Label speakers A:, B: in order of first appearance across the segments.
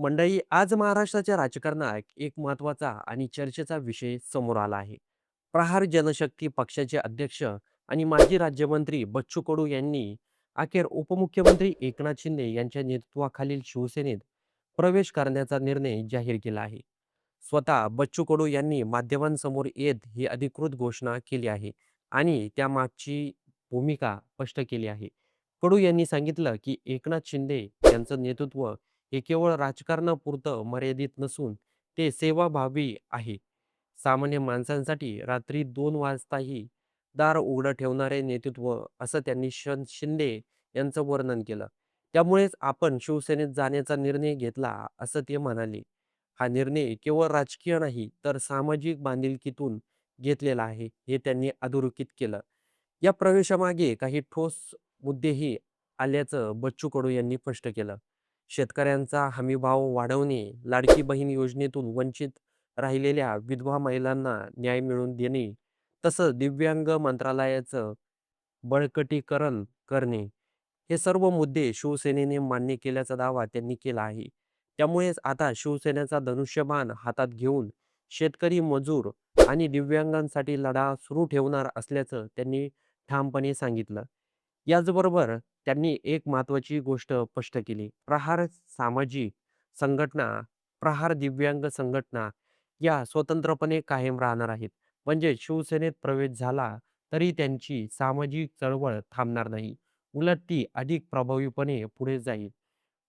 A: मंडळी, आज महाराष्ट्राच्या राजकारणात एक महत्त्वाचा आणि चर्चेचा विषय समोर आला आहे. प्रहार जनशक्ती पक्षाचे अध्यक्ष आणि माजी राज्यमंत्री बच्चू कडू यांनी अखेर उपमुख्यमंत्री एकनाथ शिंदे यांच्या नेतृत्वाखालील शिवसेनेत प्रवेश करण्याचा निर्णय जाहीर केला आहे. स्वतः बच्चू कडू यांनी माध्यमांसमोर येत ही अधिकृत घोषणा केली आहे आणि त्यामागची भूमिका स्पष्ट केली आहे. कडू यांनी सांगितलं की एकनाथ शिंदे यांचं नेतृत्व हे केवळ राजकारणापुरतं मर्यादित नसून ते सेवाभावी आहे. सामान्य माणसांसाठी रात्री 2 वाजताही दार उघडं ठेवणारे नेतृत्व असं त्यांनी शिंदे यांचं वर्णन केलं. त्यामुळेच आपण शिवसेनेत जाण्याचा निर्णय घेतला असं ते म्हणाले. हा निर्णय केवळ राजकीय नाही तर सामाजिक बांधिलकीतून घेतलेला आहे, हे त्यांनी अधोरेखित केलं. या प्रवेशामागे काही ठोस मुद्देही आल्याचं बच्चू कडू यांनी स्पष्ट केलं. शेतकऱ्यांचा हमीभाव वाढवणे, लाडकी बहीण योजनेतून वंचित राहिलेल्या विधवा महिलांना न्याय मिळवून देणे, तसंच दिव्यांग मंत्रालयाचं बळकटीकरण करणे, हे सर्व मुद्दे शिवसेनेने मान्य केल्याचा दावा त्यांनी केला आहे. त्यामुळेच आता शिवसेनेचा धनुष्यबाण हातात घेऊन शेतकरी, मजूर आणि दिव्यांगांसाठी लढा सुरू ठेवणार असल्याचं त्यांनी ठामपणे सांगितलं. याचबरोबर त्यांनी एक महत्त्वाची गोष्ट स्पष्ट केली. प्रहार सामाजिक संघटना, प्रहार दिव्यांग संघटना या स्वतंत्रपणे कायम राहणार आहेत. म्हणजे शिवसेनेत प्रवेश झाला तरी त्यांची सामाजिक चळवळ थांबणार नाही. उलट ती अधिक प्रभावीपणे पुढे जाईल.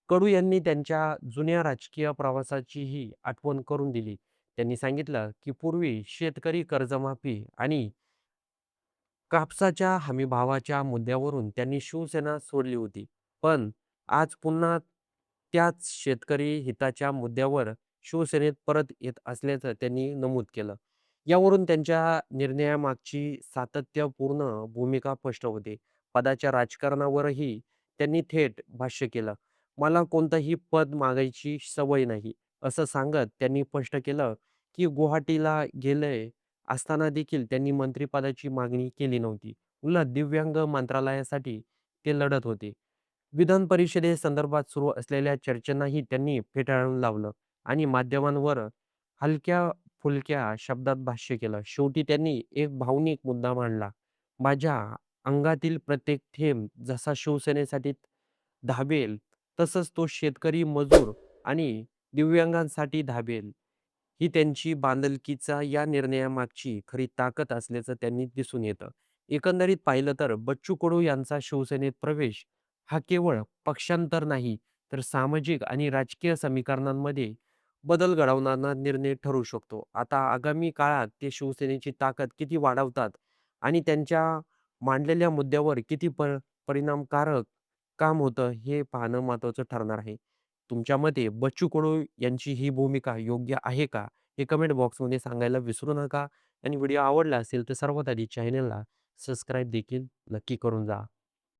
A: कडू यांनी त्यांच्या जुन्या राजकीय प्रवासाचीही आठवण करून दिली. त्यांनी सांगितलं, की पूर्वी शेतकरी कर्जमाफी आणि कापसाच्या हमीभावाच्या मुद्द्यावरून त्यांनी शिवसेना सोडली होती. पण आज पुन्हा त्याच शेतकरी हिताच्या मुद्द्यावर शिवसेनेत परत येत असल्याचं त्यांनी नमूद केलं. यावरून त्यांच्या निर्णयामागची सातत्यपूर्ण भूमिका स्पष्ट होते. पदाच्या राजकारणावरही त्यांनी थेट भाष्य केलं. "मला कोणतंही पद मागायची सवय नाही," असं सांगत त्यांनी स्पष्ट केलं, की गुवाहाटीला गेले असताना देखील त्यांनी मंत्रिपदाची मागणी केली नव्हती. उलट दिव्यांग मंत्रालयासाठी ते लढत होते. विधान परिषदेसंदर्भात सुरू असलेल्या चर्चांनाही त्यांनी फेटाळून लावलं आणि माध्यमांवर हलक्या-फुलक्या शब्दात भाष्य केलं. शेवटी त्यांनी एक भावनिक मुद्दा मांडला. "माझ्या अंगातील प्रत्येक थेंब जसा शिवसेनेसाठी धावेल, तसंच तो शेतकरी, मजूर आणि दिव्यांगांसाठी धावेल." ही त्यांची बांधिलकीचा या निर्णयामागची खरी ताकद असल्याचं त्यांनी दिसून येतं. एकंदरीत पाहिलं तर बच्चू कडू यांचा शिवसेनेत प्रवेश हा केवळ पक्षांतर नाही, तर सामाजिक आणि राजकीय समीकरणांमध्ये बदल घडवणारा निर्णय ठरू शकतो. आता आगामी काळात ते शिवसेनेची ताकद किती वाढवतात आणि त्यांच्या मांडलेल्या मुद्द्यावर किती परिणामकारक काम होतं, हे पाहणं महत्त्वाचं ठरणार आहे. तुमच्या मते बच्चू कडू यांची ही भूमिका योग्य आहे का? हे कमेंट बॉक्समध्ये सांगायला विसरू नका आणि व्हिडिओ आवडला असेल तर सर्वात आधी चॅनलला सबस्क्राईब देखील नक्की करून जा.